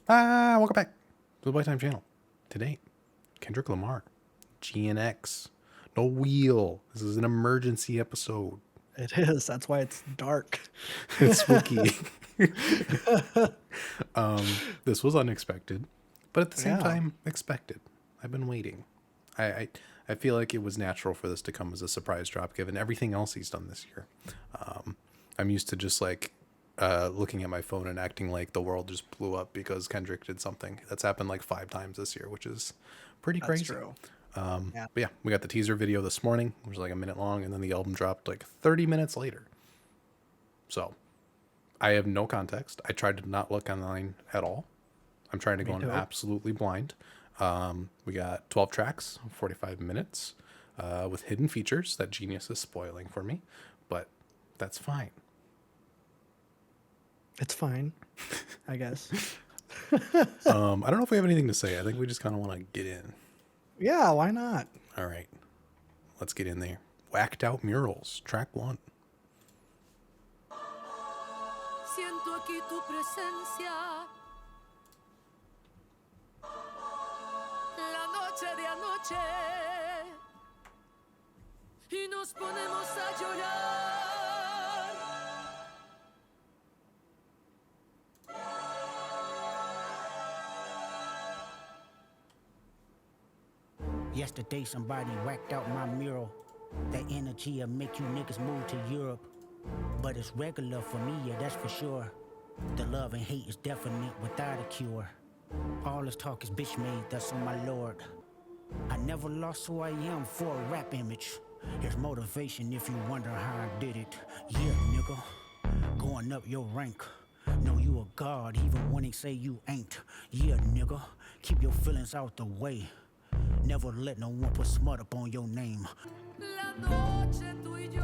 Welcome back to the Playtime channel. Today, Kendrick Lamar, GNX, no wheel. This is an emergency episode. It is. That's why it's dark. It's spooky. This was unexpected, but at the same time, expected. I've been waiting. I feel like it was natural for this to come as a surprise drop, given everything else he's done this year. I'm used to just looking at my phone and acting like the world just blew up because Kendrick did something. That's happened like 5 times this year, which is pretty That's crazy. true. But yeah, we got the teaser video this morning, which was like a minute long, and then the album dropped like 30 minutes later. So I have no context. I tried to not look online at all. I'm trying to go in absolutely blind. We got 12 tracks, 45 minutes, with hidden features that Genius is spoiling for me, but that's fine. It's fine, I guess. I don't know if we have anything to say. I think we just kind of want to get in. Yeah, why not? All right, let's get in there. Whacked Out Murals, track 1. Siento aquí tu presencia. La noche de anoche. Y nos ponemos a llorar. Yesterday somebody whacked out my mural. That energy'll make you niggas move to Europe. But it's regular for me, yeah, that's for sure. The love and hate is definite without a cure. All this talk is bitch made, that's on my lord. I never lost who I am for a rap image. Here's motivation if you wonder how I did it. Yeah, nigga, going up your rank. Know you a god even when they say you ain't. Yeah, nigga, keep your feelings out the way. Never let no one put smut up on your name. La noche tú y yo.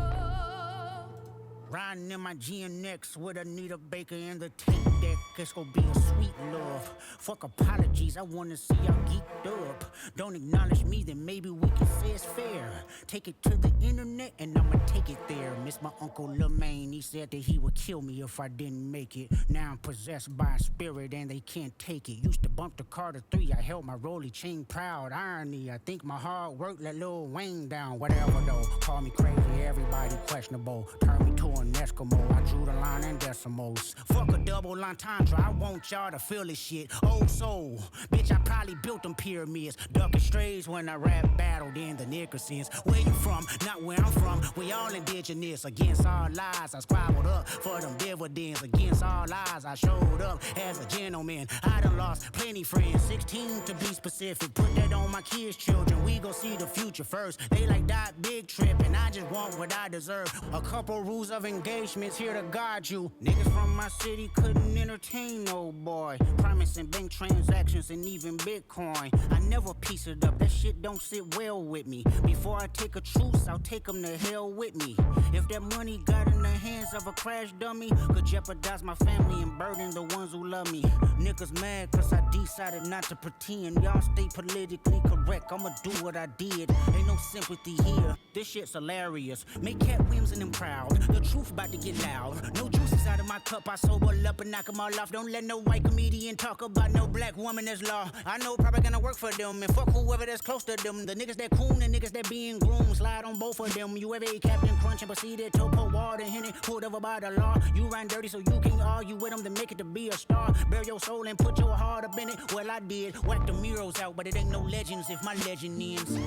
Riding in my GNX with Anita Baker and the tape deck. It's gonna be a sweet love. Fuck apologies, I wanna see y'all geeked up. Don't acknowledge me, then maybe we can say it's fair. Take it to the internet and I'ma take it there. Miss my uncle Lamar, he said that he would kill me if I didn't make it. Now I'm possessed by a spirit and they can't take it. Used to bump the Carter 3, I held my rolly chain proud. Irony, I think my hard work let Lil Wayne down. Whatever though, call me crazy, everybody questionable. Turn me to an Eskimo, I drew the line in decimals. Fuck a double entendre, I want y'all to feel this shit. Old soul, bitch, I probably built them pyramids. Ducking strays when I rap battled in the Nickersons. Where you from? Not where I'm from. We all indigenous. Against all lies, I squabbled up for them dividends. Against all lies, I showed up as a gentleman. I done lost plenty friends, 16 to be specific. Put that on my kids' children. We gon' see the future first. They like that big trip, and I just want what I deserve. A couple rules of engagements here to guide you. Niggas from my city couldn't entertain no boy. Promising bank transactions and even Bitcoin. I never piece it up, that shit don't sit well with me. Before I take a truce, I'll take them to hell with me. If that money got in the hands of a crash dummy, could jeopardize my family and burden the ones who love me. Niggas mad cause I decided not to pretend. Y'all stay politically correct, I'ma do what I did. Ain't no sympathy here, this shit's hilarious. Make Cat Williams and them proud, the truth about to get loud. No juice inside of my cup, I sober up and knock them all off. Don't let no white comedian talk about no black woman that's law. I know probably gonna work for them and fuck whoever that's close to them. The niggas that coon and niggas that being groomed, slide on both of them. You ever ate Captain Crunch and proceeded to pour water in it, pulled over by the law. You run dirty so you can't argue with them to make it to be a star. Bear your soul and put your heart up in it. Well, I did, whack the murals out, but it ain't no legends if my legend ends.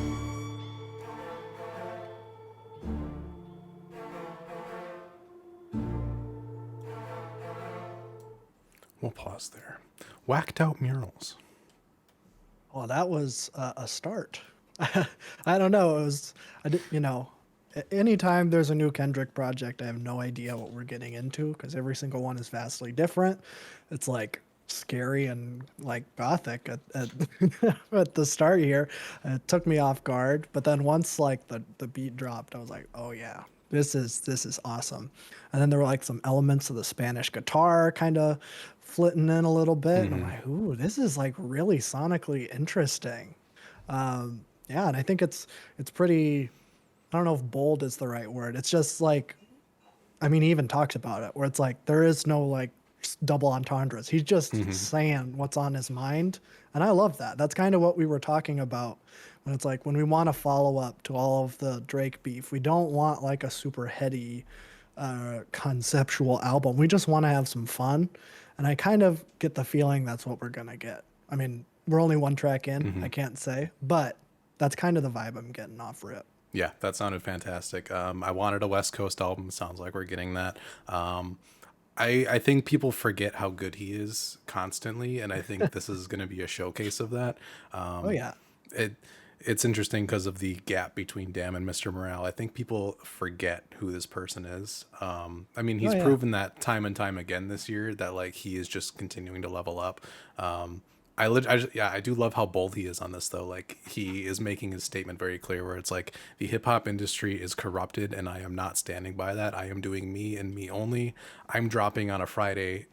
We'll pause there. Whacked Out Murals. Well, that was a start. I don't know. It was, anytime there's a new Kendrick project, I have no idea what we're getting into because every single one is vastly different. It's like scary and like gothic at at the start here. It took me off guard, but then once like the beat dropped, I was like, oh yeah, this is awesome. And then there were like some elements of the Spanish guitar kind of flitting in a little bit. And I'm like, ooh, this is like really sonically interesting. Yeah, and I think it's pretty, I don't know if bold is the right word. It's just like, I mean, he even talks about it where it's like there is no like double entendres. He's just saying what's on his mind. And I love that. That's kind of what we were talking about when it's like when we want to follow up to all of the Drake beef, we don't want like a super heady conceptual album. We just want to have some fun. And I kind of get the feeling that's what we're going to get. I mean, we're only one track in, I can't say, but that's kind of the vibe I'm getting off rip. Yeah, that sounded fantastic. I wanted a West Coast album. Sounds like we're getting that. I think people forget how good he is constantly, and I think this is going to be a showcase of that. Oh yeah. It's interesting because of the gap between Damn and Mr. Morale. I think people forget who this person is. I mean, he's proven that time and time again this year that like he is just continuing to level up. I do love how bold he is on this though. Like he is making his statement very clear where it's like the hip hop industry is corrupted and I am not standing by that. I am doing me and me only. I'm dropping on a Friday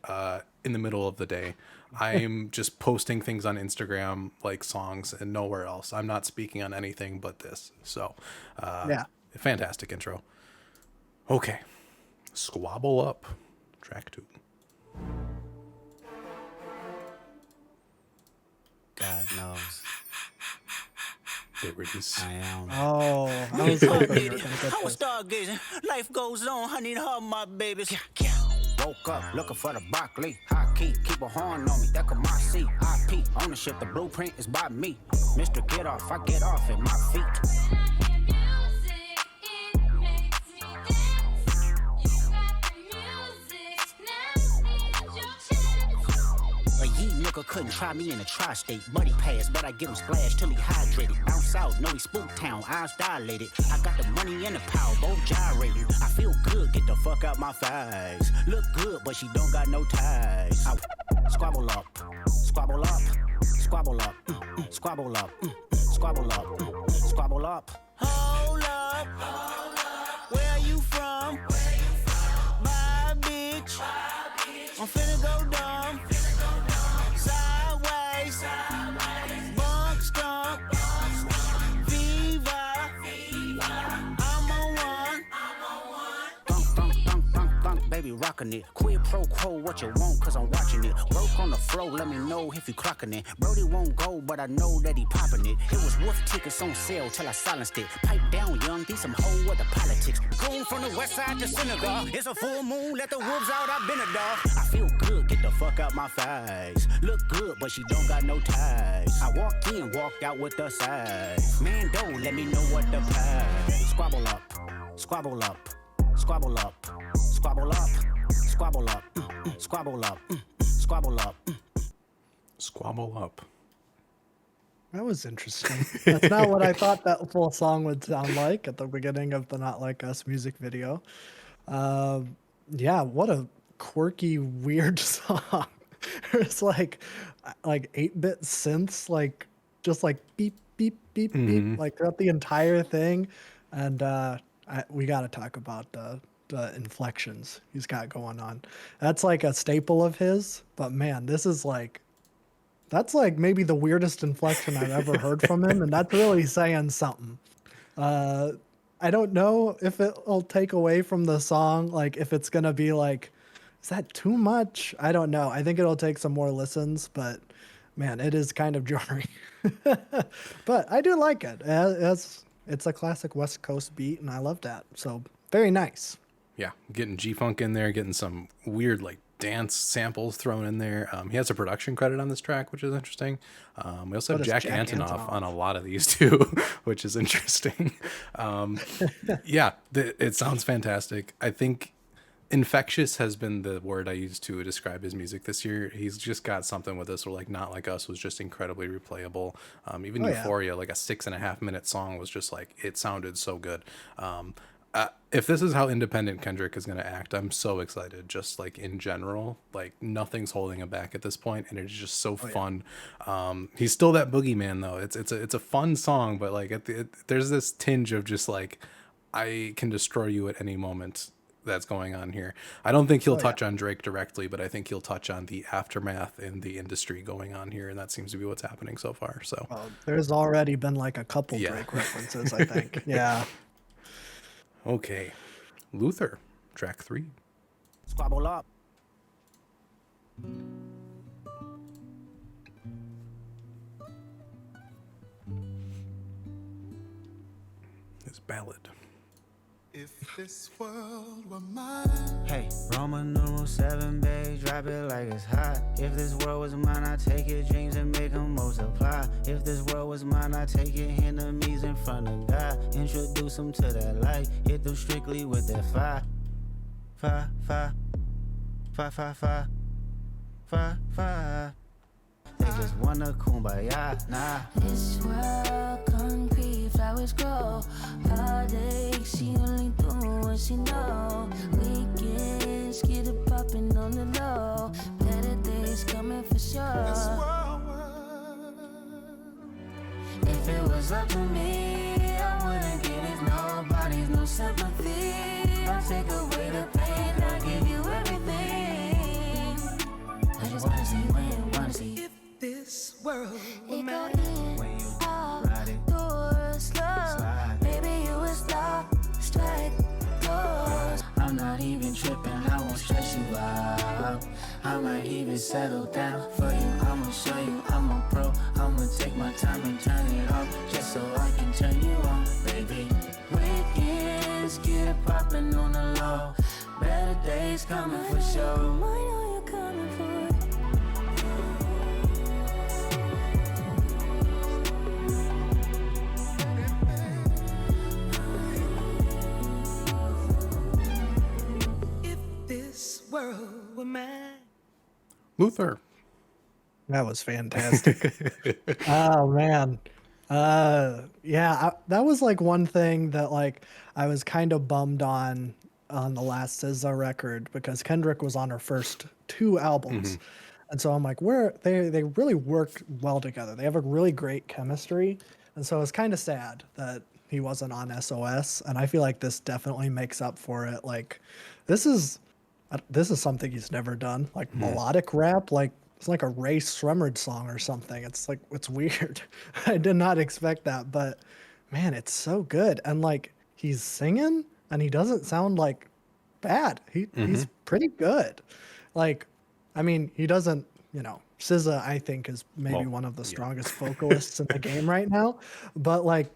in the middle of the day. I'm just posting things on Instagram like songs and nowhere else. I'm not speaking on anything but this. So fantastic intro. Okay. Squabble Up, track 2. God knows. It release. I am. Oh, I was hoping you were gonna get I was this. stargazing. Life goes on. I need her, my babies. Woke up looking for the broccoli. High key, keep a horn on me. That could my seat. IP ownership. The blueprint is by me. Mr. Get Off, I get off at my feet. A yee nigga couldn't try me in a tri-state. Buddy pass, but I give him splash till he hydrated. Bounce out, know he spook town, eyes dilated. I got the money and the power, both gyrating. I feel good, get the fuck out my face. Look good, but she don't got no ties. Squabble up, squabble up, squabble up, squabble up, squabble up, squabble up. Hold up, where you from? My bitch, I'm finna go dumb. Sideways, bunk stomp, Viva, I'm on one. Thunk, baby, rockin' it. Quid pro quo, what you want, cause I'm watching it. Broke on the floor, let me know if you clocking it. Brody won't go, but I know that he popping it. It was wolf tickets on sale till I silenced it. Pipe down, young, these some whole other politics. Going from the west side to Senegal. It's a full moon, let the wolves out, I've been a dog. I feel good, get the fuck out my face. Look good, but she don't got no ties. I walked in, walked out with the size. Man, don't let me know what the price. Squabble up, squabble up, squabble up, squabble up, squabble up, squabble up, squabble up. Squabble Up. That was interesting. That's not what I thought that full song would sound like at the beginning of the Not Like Us music video. Yeah, what a quirky, weird song. It's like 8-bit synths, like just like beep, beep, beep, beep, like throughout the entire thing. And we got to talk about the inflections he's got going on. That's like a staple of his. But man, this is like, that's like maybe the weirdest inflection I've ever heard from him, and that's really saying something. I don't know if it'll take away from the song, like if it's gonna be like, is that too much? I don't know. I think it'll take some more listens, but man, it is kind of jarring. But I do like it. It's a classic West Coast beat, and I love that. So very nice. Yeah, getting G-Funk in there, getting some weird like dance samples thrown in there. He has a production credit on this track, which is interesting. We also have Jack Antonoff on a lot of these too, which is interesting. Yeah, it sounds fantastic. I think infectious has been the word I used to describe his music this year. He's just got something with this where like Not Like Us was just incredibly replayable. Even Euphoria, like a 6.5 minute song was just like, it sounded so good. If this is how independent Kendrick is going to act, I'm so excited. Just like in general, like nothing's holding him back at this point, and it's just so fun. He's still that boogeyman though. It's a fun song, but like there's this tinge of just like, I can destroy you at any moment that's going on here. I don't think he'll touch on Drake directly, but I think he'll touch on the aftermath in the industry going on here, and that seems to be what's happening so far. So there's already been like a couple Drake references, I think. Yeah. Okay, Luther, track 3. Squabble up. His ballad. If this world were mine, Hey, Roman numeral 7, babe, drop it like it's hot. If this world was mine, I take your dreams and make them multiply. If this world was mine, I take your enemies in front of God. Introduce them to that light, hit them strictly with that fire. Fire, fire, fire, fire, fire, fire, fire. They just wanna kumbaya, nah. This world concrete, flowers grow. Heartache, she only do what she know. Weekends, get it poppin' on the low. Better days coming for this sure. world If it was up to me, I wouldn't give it nobody's no sympathy. I'll take away the pain, I'll give you everything. I just wanna see when, wanna see. If this world were It go mine, in, When you out, ride it, doors, slow. slide. Baby, you was locked, strike, close. I'm not even tripping, I won't stress you out. I might even settle down for you. I'ma show you I'm a pro. I'ma take my time and turn it off just so I can turn you on, baby. Weekends, get it poppin' on the low. Better days coming for I sure. know you're coming for it. if this world were mine. Luther. That was fantastic. Oh man. That was like one thing that like I was kind of bummed on the last SZA record because Kendrick was on her first 2 albums. And so I'm like, they really work well together. They have a really great chemistry. And so it's kind of sad that he wasn't on SOS. And I feel like this definitely makes up for it. Like this is something he's never done. Like melodic rap, like it's like a Ray Shremmerd song or something. It's like it's weird. I did not expect that, but man, it's so good. And like he's singing and he doesn't sound like bad. He's pretty good. Like, I mean, he doesn't, SZA I think is maybe Well, one of the yeah. strongest vocalists in the game right now. But like,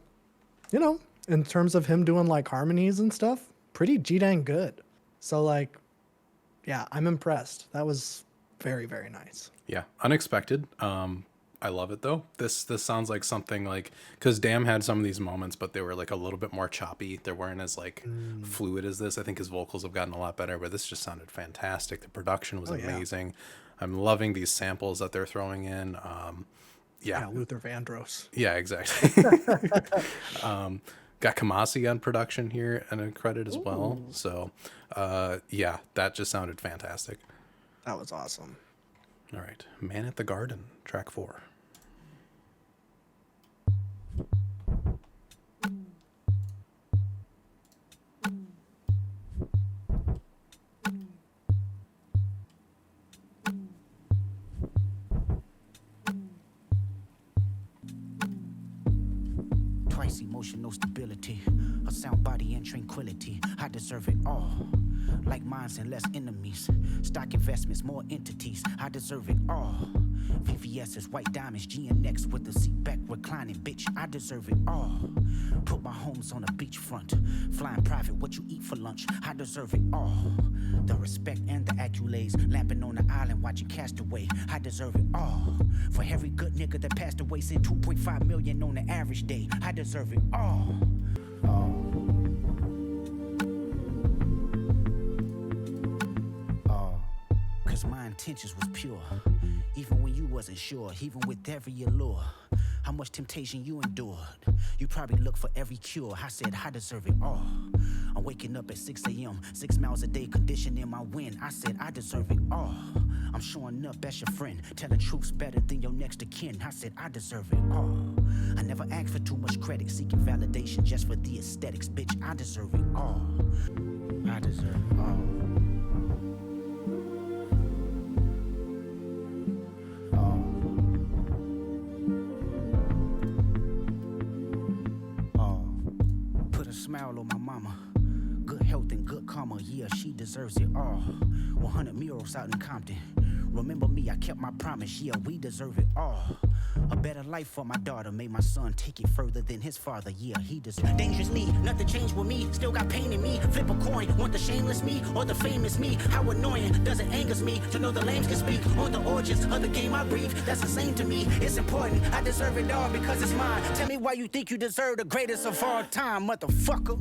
in terms of him doing like harmonies and stuff, pretty G-dang good. So like, yeah, I'm impressed. That was very, very nice. Yeah, unexpected. I love it though. This sounds like something like because Damn had some of these moments, but they were like a little bit more choppy. They weren't as like fluid as this. I think his vocals have gotten a lot better, but this just sounded fantastic. The production was yeah. amazing. I'm loving these samples that they're throwing in. Yeah, Luther Vandross. Yeah, exactly. Got Kamasi on production here and a credit as well. So, yeah, that just sounded fantastic. That was awesome. All right, Man at the Garden, track 4. Twice emotional stability, a sound body and tranquility. I deserve it all. Like minds and less enemies. Stock investments, more entities. I deserve it all. VVS's white diamonds, GNX with the seat back reclining. Bitch, I deserve it all. Put my homes on a beachfront. Flying private, what you eat for lunch. I deserve it all. The respect and the accolades. Lamping on the island, watching Castaway. I deserve it all. For every good nigga that passed away, send 2.5 million on the average day. I deserve it all. Cause my intentions was pure. Even when you wasn't sure, even with every allure. How much temptation you endured. You probably look for every cure. I said I deserve it all. I'm waking up at 6 a.m. 6 miles a day, conditioning my wind. I said I deserve it all. I'm showing up as your friend, telling truths better than your next of kin. I said I deserve it all. I never asked for too much credit, seeking validation just for the aesthetics. Bitch, I deserve it all. I deserve it all. Smile on my mama, good health and good karma, yeah, she deserves it all. 100 murals out in Compton, Remember me, I kept my promise, yeah, we deserve it all. A better life for my daughter, made my son take it further than his father, yeah, he deserves. Dangerous me, nothing changed with me, still got pain in me. Flip a coin, want the shameless me or the famous me? How annoying does it angers me to know the lames can speak on the origins of the game I breathe? That's insane to me, it's important, I deserve it all because it's mine. Tell me why you think you deserve the greatest of all time, motherfucker.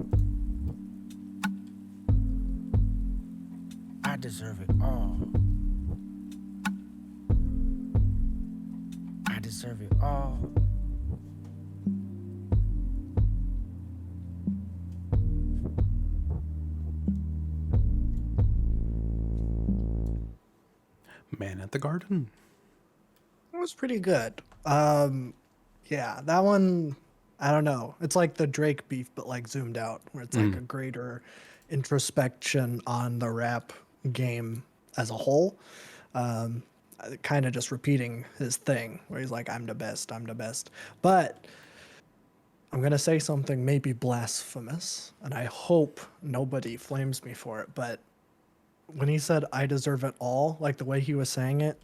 I deserve it all. I deserve it all. Man at the Garden. It was pretty good. Yeah, that one, I don't know. It's like the Drake beef, but like zoomed out, where it's like a greater introspection on the rap game as a whole. Kind of just repeating his thing, where he's like, I'm the best, I'm the best. But I'm going to say something maybe blasphemous, and I hope nobody flames me for it, but when he said I deserve it all, like the way he was saying it,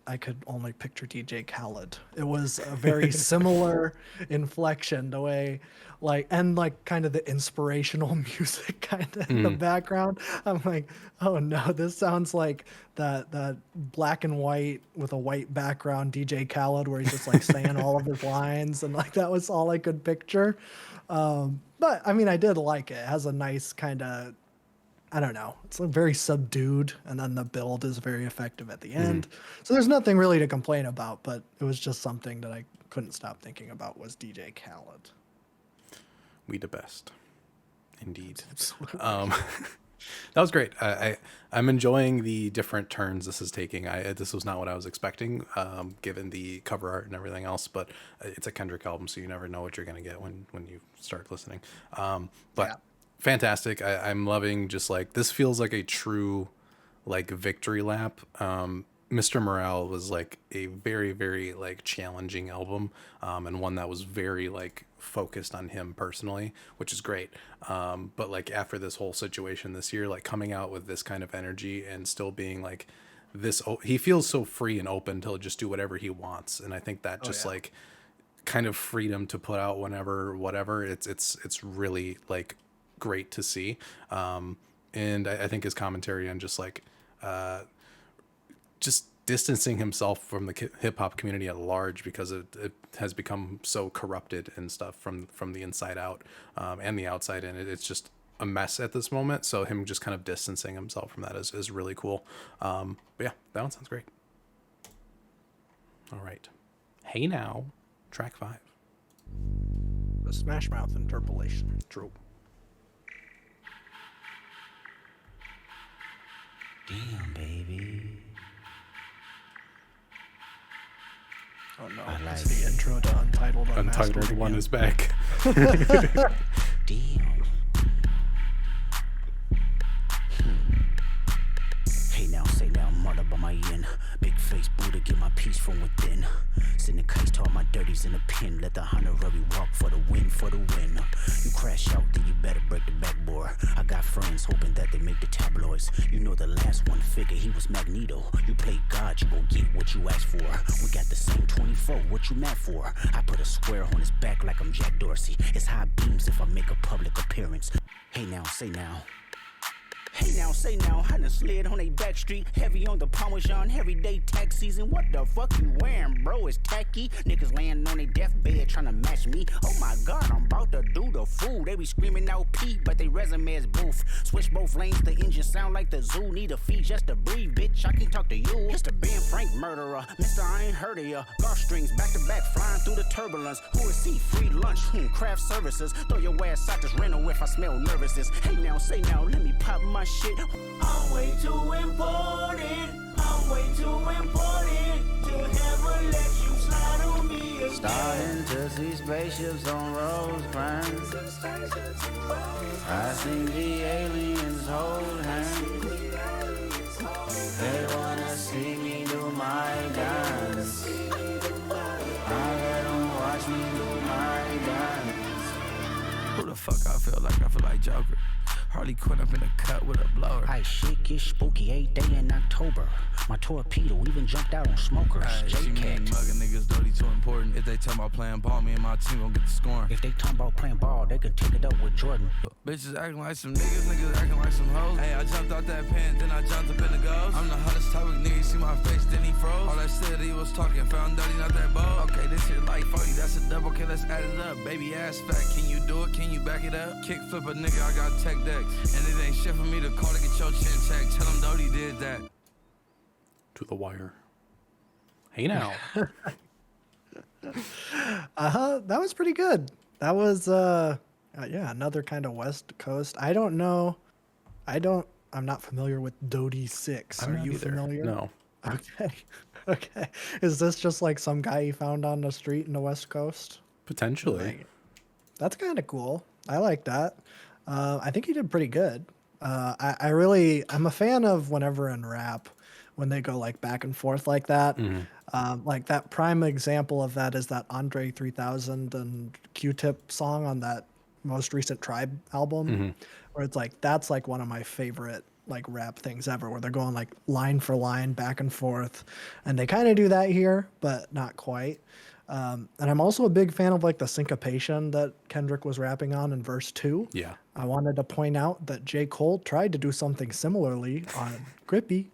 I could only picture DJ Khaled. It was a very similar inflection, the way, like, and like kind of the inspirational music kind of in the background. I'm like, oh no, this sounds like that black and white with a white background DJ Khaled, where he's just like saying all of his lines, and like that was all I could picture. But I mean, I did like it. It has a nice kind of, I don't know. It's like very subdued, and then the build is very effective at the end. So there's nothing really to complain about, but it was just something that I couldn't stop thinking about was DJ Khaled. We the best. Indeed. That was great. I'm enjoying the different turns this is taking. This was not what I was expecting, given the cover art and everything else, but it's a Kendrick album, so you never know what you're going to get when you start listening. But yeah. Fantastic. I'm loving just like, this feels like a true like victory lap. Mr. Morale was like a very, very like challenging album, and one that was very like focused on him personally, which is great. But like after this whole situation this year, like coming out with this kind of energy and still being like this, he feels so free and open to just do whatever he wants. And I think that just like kind of freedom to put out whenever, whatever, it's really like great to see. And I think his commentary on just like just distancing himself from the hip-hop community at large, because it has become so corrupted and stuff from the inside out, and the outside in. It's just a mess at this moment, so him just kind of distancing himself from that is really cool. But yeah, that one sounds great. All right, Hey Now, track 5, The Smash Mouth interpolation. True. Damn, baby. Oh no, it's the intro to Untitled Unmastered. Untitled one is back. Damn. Hey now, say now, mother by my yin. Big face Buddha, get my peace from within. Send the case to all my dirties in a pin. Let the honorary walk for the win, for the win. You crash out, then you better break the backboard. I got friends hoping that they make the tabloids. You know the last one figure, he was Magneto. You play God, you gon' get what you asked for. We got the same 24, what you mad for? I put a square on his back like I'm Jack Dorsey. It's high beams if I make a public appearance. Hey now, say now. Hey now, say now, I done slid on a back street, heavy on the Parmesan, everyday tax season. What the fuck you wearing, bro? It's tacky. Niggas laying on their deathbed trying to match me. Oh my God, I'm about to do the fool. They be screaming out P, but they resume is boof. Switch both lanes, the engine sound like the zoo. Need a fee just to breathe, bitch. I can talk to you. It's the Ben Frank murderer, Mr. I ain't heard of ya. Golf strings back to back, flying through the turbulence. Who is he? Free lunch, craft services. Throw your ass out this rental if I smell nervousness. Hey now, say now, let me pop my shit. I'm way too important. I'm way too important to ever let you slide on me again. Starting to see spaceships on Rosecrans. I think the aliens hold hands. They wanna see me do my dance. I let them watch me do my dance. Who the fuck I feel like? I feel like Joker. Harley Quinn up in the cut with a blower. Ice shit get spooky 8th day in October. My torpedo even jumped out on smokers. She mean mugging niggas dirty too important. If they talking about playing ball, me and my team gon' get the scoring. If they talking about playing ball, they could take it up with Jordan. Bitches acting like some niggas acting like some hoes. Hey, I jumped out that pen, then I jumped up in the ghost. I'm the hottest topic, nigga, see my face, then he froze. All that shit he was talking, found out he not that bold. Okay, this shit like 40, that's a double, okay, let's add it up. Baby ass fat, can you do it, can you back it up? Kick flip a nigga, I got tech decks. And it ain't shit for me to call to get your chin checked. Tell him Dodie did that. To the wire. Hey now. That was pretty good. That was yeah, another kind of West Coast. I don't know. I'm not familiar with Dodie 6. I'm Are not you either. familiar? No. Okay. Okay. Is this just like some guy he found on the street in the West Coast? Potentially. Like, that's kind of cool. I like that. I think he did pretty good. I'm a fan of whenever in rap, when they go like back and forth like that. Like that prime example of that is that Andre 3000 and Q-Tip song on that most recent Tribe album, where it's like, that's like one of my favorite like rap things ever, where they're going like line for line back and forth. And they kind of do that here, but not quite. And I'm also a big fan of like the syncopation that Kendrick was rapping on in verse 2. Yeah. I wanted to point out that J. Cole tried to do something similarly on Grippy.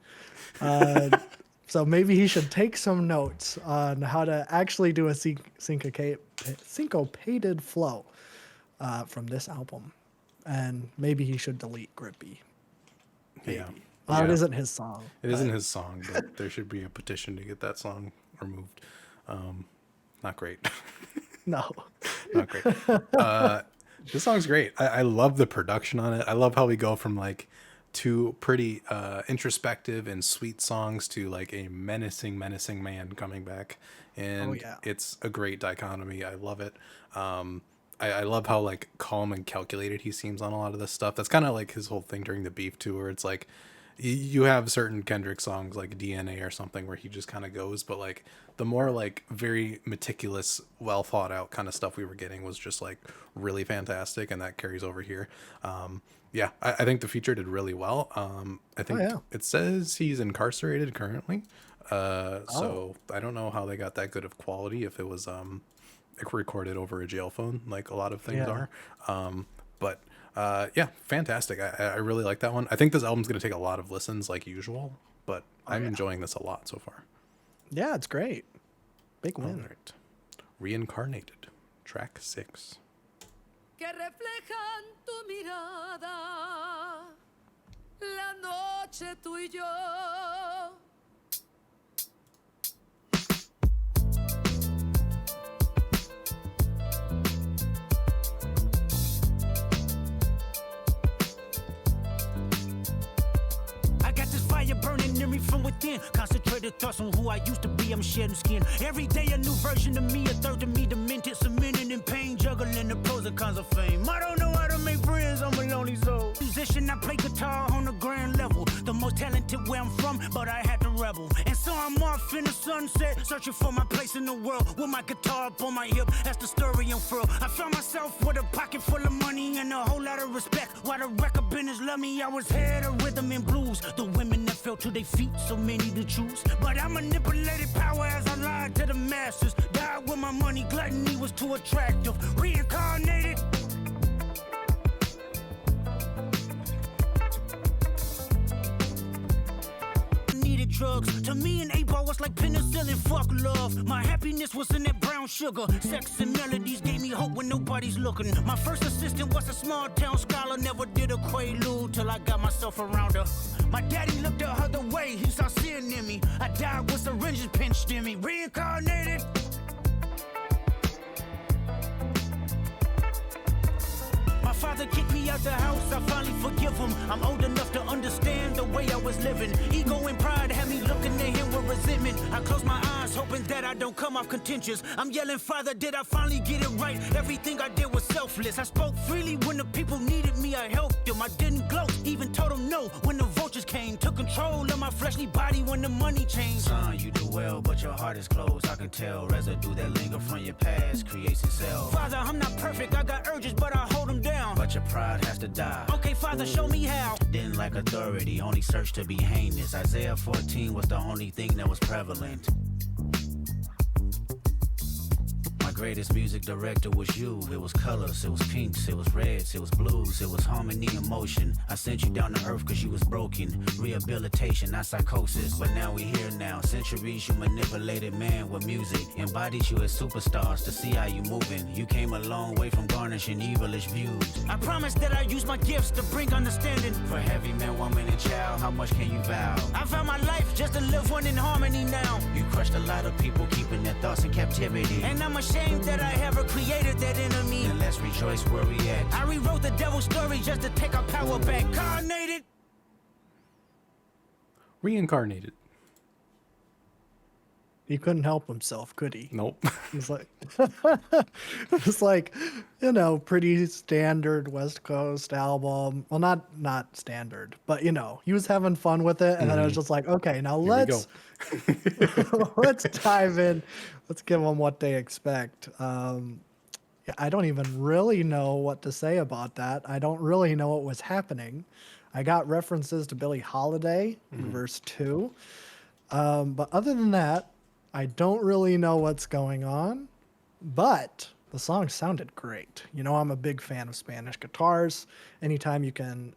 So maybe he should take some notes on how to actually do a syncopated flow from this album. And maybe he should delete Grippy. Maybe. Yeah. Well, it Yeah. isn't his song. It isn't his song, but there should be a petition to get that song removed. Not great. No. Not great. This song's great. I love the production on it. I love how we go from like two pretty introspective and sweet songs to like a menacing man coming back. And it's a great dichotomy. I love it. I love how like calm and calculated he seems on a lot of this stuff. That's kind of like his whole thing during the beef too, where it's like you have certain Kendrick songs like DNA or something where he just kind of goes, but like the more like very meticulous, well thought out kind of stuff we were getting was just like really fantastic, and that carries over here. Yeah, I think the feature did really well. I think it says he's incarcerated currently, so I don't know how they got that good of quality if it was like recorded over a jail phone like a lot of things are. But yeah, fantastic. I really like that one. I think this album's going to take a lot of listens like usual, but I'm enjoying this a lot so far. Yeah, it's great. Big win. All right. Reincarnated, track 6. Que reflejan tu mirada, la noche tú y yo. Fire burning in me from within. Concentrated thoughts on who I used to be. I'm shedding skin. Every day a new version of me, a third of me demented, cemented in pain, juggling the pros and cons of fame. I don't know how to make friends. I'm a lonely soul. Musician, I play guitar on the grand level. The most talented where I'm from, but I had to rebel. And so I'm off in the sunset, searching for my place in the world. With my guitar up on my hip, that's the story unfurled. I found myself with a pocket full of money and a whole lot of respect. While the record business loved me, I was head of rhythm and blues. The women that fell to their feet, so many to choose. But I manipulated power as I lied to the masses. Died with my money, gluttony was too attractive. Reincarnated. Needed drugs. To me, an 8-ball was like penicillin. Fuck love. My happiness was in that brown sugar. Sex and melodies gave me hope when nobody's looking. My first assistant was a small town scholar. Never did a quaalude till I got myself around her. My daddy looked the other way. He saw sin in me. I died with syringes pinched in me. Reincarnated. My father kicked me out the house, I finally forgive him. I'm old enough to understand the way I was living. Ego and pride had me looking at him with resentment. I close my eyes, hoping that I don't come off contentious. I'm yelling, Father, did I finally get it right? Everything I did was selfless. I spoke freely when the people needed me, I helped them. I didn't gloat, even told them no when the vultures came. Took control of my fleshly body when the money changed. Son, you do well, but your heart is closed. I can tell residue that linger from your past creates itself. Father, I'm not perfect, I got urges, but I hold them down. down. But your pride has to die. Okay, Father, show me how. Didn't lack authority, only searched to be heinous. Isaiah 14 was the only thing that was prevalent. My greatest music director was you. It was colors, it was pinks, it was reds, it was blues, it was harmony and motion. I sent you down to earth cause you was broken. Rehabilitation, not psychosis. But now we here now. Centuries you manipulated man with music. Embodied you as superstars to see how you moving. You came a long way from garnishing evilish views. I promise that I use my gifts to bring understanding. For heavy man, woman, and child, how much can you vow? I found my life just to live one in harmony now. You crushed a lot of people keeping their thoughts in captivity. And I'm ashamed that I ever created that enemy. And let's rejoice where we at. I rewrote the devil's story just to take our power back. Incarnated. Reincarnated. He couldn't help himself, could he? Nope. He's like, it's like, pretty standard West Coast album. Well, not standard, but he was having fun with it, and then I was just like, okay, now let's let's dive in. Let's give them what they expect. Yeah, I don't even really know what to say about that. I don't really know what was happening. I got references to Billie Holiday in verse 2, but other than that, I don't really know what's going on, but the song sounded great. I'm a big fan of Spanish guitars. Anytime you can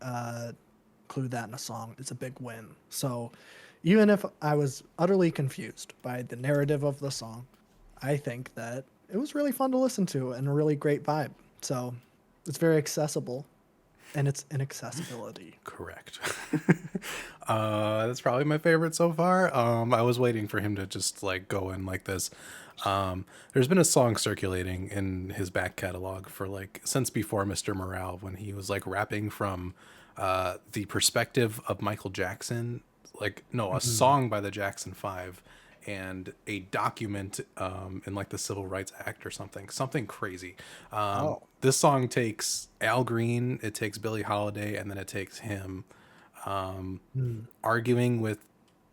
include that in a song, it's a big win. So even if I was utterly confused by the narrative of the song, I think that it was really fun to listen to and a really great vibe. So it's very accessible, and it's inaccessibility. Correct. That's probably my favorite so far. I was waiting for him to just go in like this. There's been a song circulating in his back catalog for since before Mr. Morale, when he was rapping from the perspective of Michael Jackson, a song by the Jackson 5 and a document in the Civil Rights Act or something crazy. This song takes Al Green, it takes Billie Holiday, and then it takes him arguing with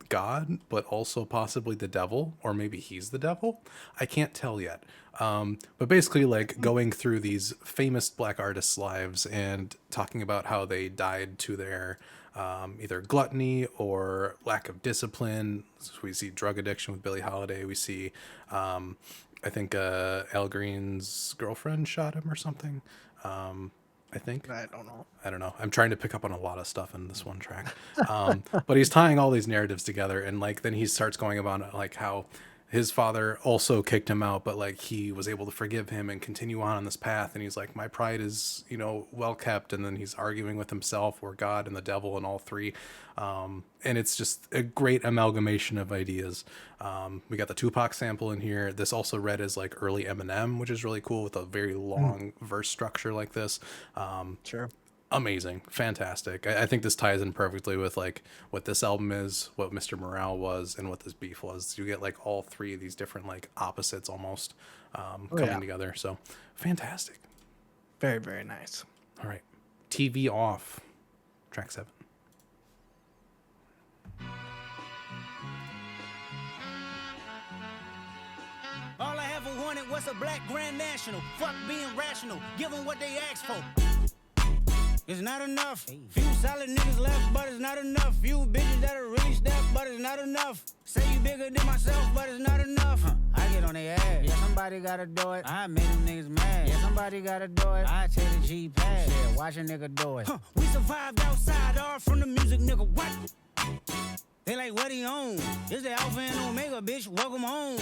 God, but also possibly the devil, or maybe he's the devil. I can't tell yet. But basically going through these famous black artists' lives and talking about how they died to their either gluttony or lack of discipline. So we see drug addiction with Billie Holiday. We see, I think Al Green's girlfriend shot him or something. I think. I don't know. I'm trying to pick up on a lot of stuff in this one track. But he's tying all these narratives together, and then he starts going about how his father also kicked him out, but he was able to forgive him and continue on this path. And he's like, my pride is, well kept. And then he's arguing with himself or God and the devil and all three. And it's just a great amalgamation of ideas. We got the Tupac sample in here. This also read as early Eminem, which is really cool with a very long verse structure like this. Sure. Amazing, fantastic. I think this ties in perfectly with what this album is, what Mr. Morale was, and what this beef was. You get all three of these different opposites almost coming together. So fantastic. Very, very nice. All right, TV off, track 7. All I ever wanted was a black grand national. Fuck being rational, give them what they asked for. It's not enough. Few solid niggas left, but it's not enough. Few bitches that are really stepped, but it's not enough. Say you bigger than myself, but it's not enough. I get on their ass. Yeah, somebody gotta do it. I make them niggas mad. Yeah, somebody gotta do it. I take the G pad. Yeah, watch a nigga do it. We survived outside, all from the music, nigga. What? They like, what he on? This the Alpha and Omega, bitch. Welcome home.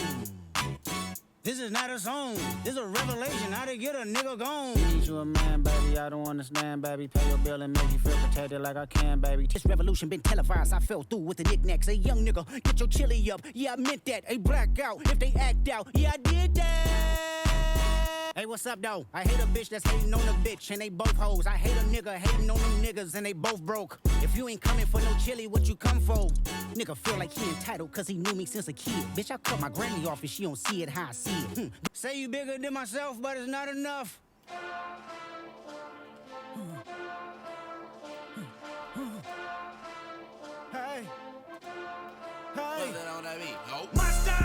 This is not a song. This is a revelation. How to get a nigga gone. Need you a man, baby. I don't understand, baby. Pay your bill and make you feel protected like I can, baby. This revolution been televised. I fell through with the knickknacks. A young nigga, get your chili up. Yeah, I meant that. A blackout if they act out. Yeah, I did that. Hey, what's up, though? I hate a bitch that's hating on a bitch, and they both hoes. I hate a nigga hating on them niggas, and they both broke. If you ain't coming for no chili, what you come for? Nigga feel like he entitled, cause he knew me since a kid. Bitch, I cut my granny off and she don't see it how I see it. Say you bigger than myself, but it's not enough. Hey. Hey. My style!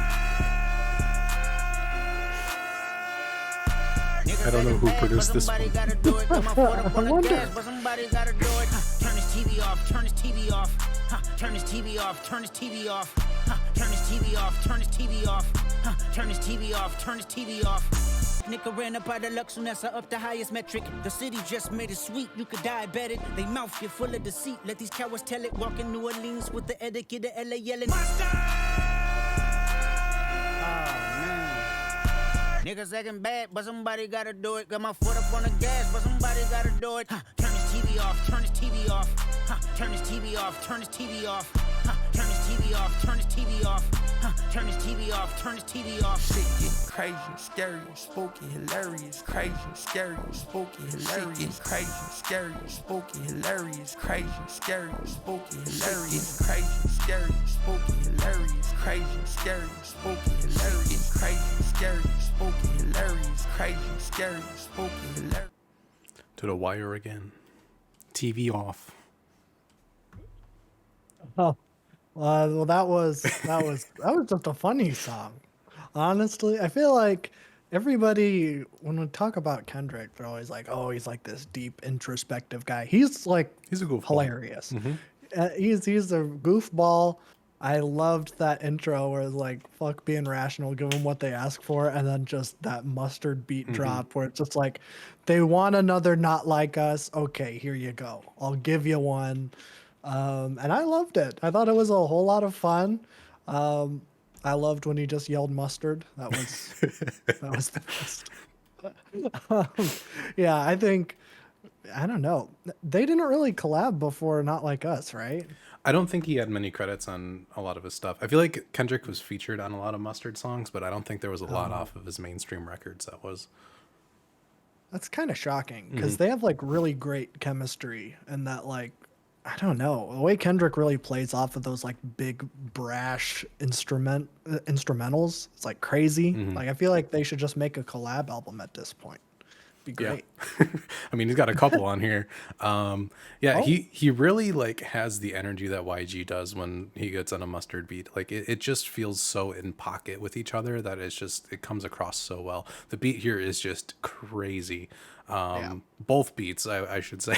Nigga, I don't know who produced this Somebody one. gotta do it. Got my foot up on the wonder. gas, but somebody gotta do it. Turn this TV off, turn this TV off. Turn this TV off, turn this TV off. Turn this TV off, turn this TV off. Turn this TV off, turn this TV off. Nigga ran up out of Lux and that's up the highest metric. The city just made it sweet, you could diabetic. They mouth get full of deceit. Let these cowards tell it. Walk in New Orleans with the etiquette of LA yelling. Niggas acting bad, but somebody gotta do it. Got my foot up on the gas, but somebody gotta do it. Turn this TV off, turn this TV off. Turn this TV off, turn this TV off. Turn this TV off, turn this TV off. Turn this TV off, turn this TV off. Shit getting crazy, scary, spooky, hilarious, crazy, scary, spooky, hilarious, crazy, scary, spooky, hilarious, crazy, scary, spooky, hilarious, crazy, scary, spooky, hilarious, crazy, scary, spooky, hilarious, crazy, scary, spooky, hilarious, crazy, scary, spooky, hilarious. To the wire again. TV off. Oh, well, that was just a funny song. Honestly, I feel like everybody, when we talk about Kendrick, they're always like, "Oh, he's like this deep, introspective guy." He's like, He's a goofball. hilarious. He's a goofball. I loved that intro where it's like, "Fuck being rational, give them what they ask for," and then just that mustard beat drop where it's just like, "They want another not like us. Okay, here you go. I'll give you one." And I loved it. I thought it was a whole lot of fun. I loved when he just yelled mustard. That was the best. Yeah, I don't know. They didn't really collab before Not Like Us, right? I don't think he had many credits on a lot of his stuff. I feel like Kendrick was featured on a lot of Mustard songs, but I don't think there was a lot off of his mainstream records that was. That's kind of shocking because they have like really great chemistry and that like, I don't know, the way Kendrick really plays off of those like big brash instrumentals. It's like crazy. Like I feel like they should just make a collab album at this point. Be great. Yeah. I mean, he's got a couple on here. He really like has the energy that YG does when he gets on a Mustard beat. Like it just feels so in pocket with each other that it comes across so well. The beat here is just crazy. Both beats, I should say,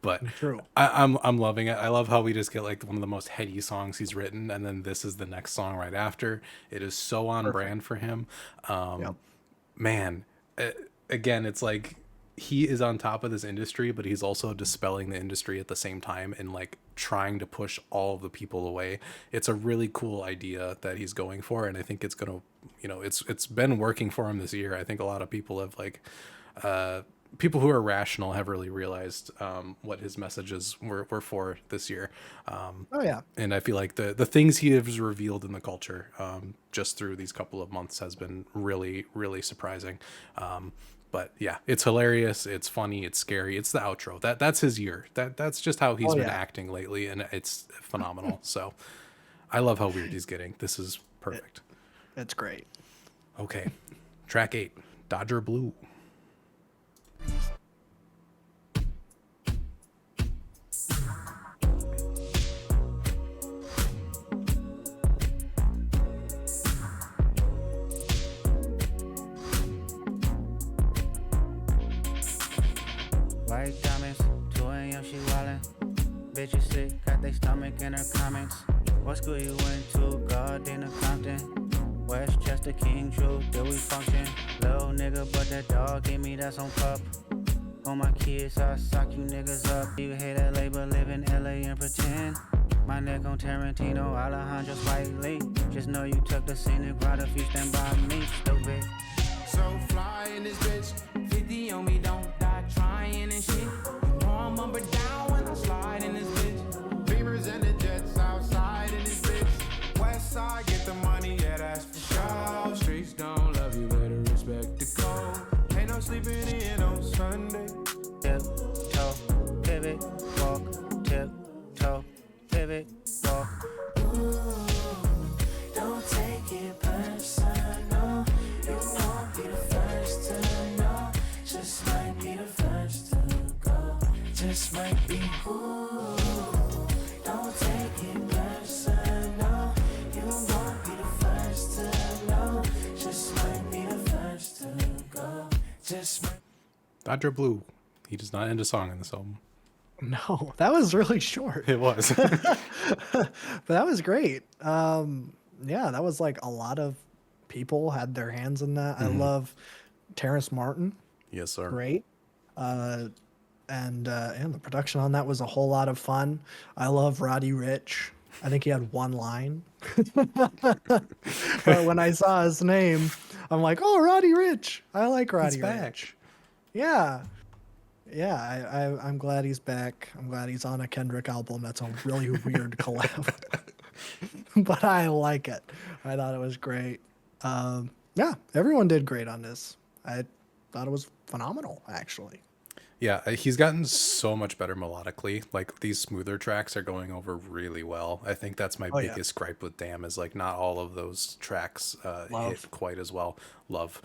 but True. I'm loving it. I love how we just get like one of the most heady songs he's written, and then this is the next song right after. It is so on brand for him. Man, again, it's like he is on top of this industry, but he's also dispelling the industry at the same time and like trying to push all of the people away. It's a really cool idea that he's going for, and I think it's gonna, it's been working for him this year. I think a lot of people have like. People who are rational have really realized what his messages were for this year. And I feel like the things he has revealed in the culture just through these couple of months has been really, really surprising. But yeah, it's hilarious. It's funny. It's scary. It's the outro. That's his year. That's just how he's been acting lately, and it's phenomenal. So I love how weird he's getting. This is perfect. It's great. Okay, track 8, Dodger Blue. White diamonds, 2 a.m. she wildin'. Bitches sick, got they stomach in her comments. What school you went to? Gardena Compton. Westchester, King, True, till we function. Little nigga, but that dog gave me that some pup. On my kids, I sock you niggas up. You hate LA, but live in LA and pretend. My neck on Tarantino, Alejandro Spike Lee. Just know you took the scenic route if you stand by me, stupid. So fly in this bitch, 50 on me, don't die trying and shit. You know I'm up and down when I slide in this bitch. Beamers and the jets outside in this bitch. West side, get the money, yeah, that's for sure. Streets don't love you, better respect the code. Ain't no sleeping in on Sunday. Tip-toe, pivot, walk, tip-toe, pivot, walk. Ooh, don't take it personal. You Just Dodger Blue. He does not end a song in this album. No, that was really short. It was. But that was great. Yeah, that was like a lot of people had their hands in that. I love Terrence Martin. Yes, sir. Great. And the production on that was a whole lot of fun. I love Roddy Ricch. I think he had one line. But when I saw his name, I'm like, oh, Roddy Ricch. I like Roddy Ricch. Yeah. Yeah, I'm glad he's back. I'm glad he's on a Kendrick album. That's a really weird collab. But I like it. I thought it was great. Yeah, everyone did great on this. I thought it was phenomenal, actually. Yeah, he's gotten so much better melodically. Like these smoother tracks are going over really well. I think that's my biggest gripe with Damn is like not all of those tracks hit quite as well. Love,